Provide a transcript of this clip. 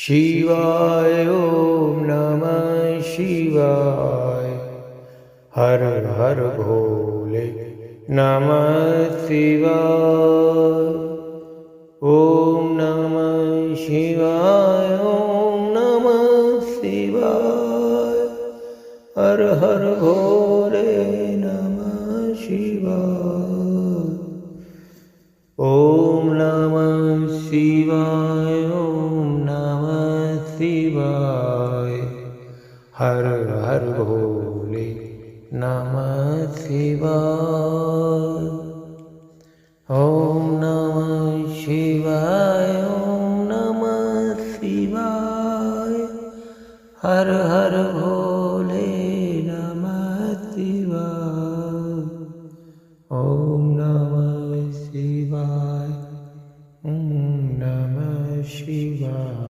शिवाय ॐ नमः शिवाय। हर हर भोले नमः शिवाय। ॐ नमः शिवाय ॐ नमः शिवाय। हर हर भोले नमः शिवाय। ॐ नमः शिवाय ॐ नमः शिवाय। हर हर भोले नमः शिवाय। ॐ नमः शिवाय ॐ नमः शिवाय। हर हर भोले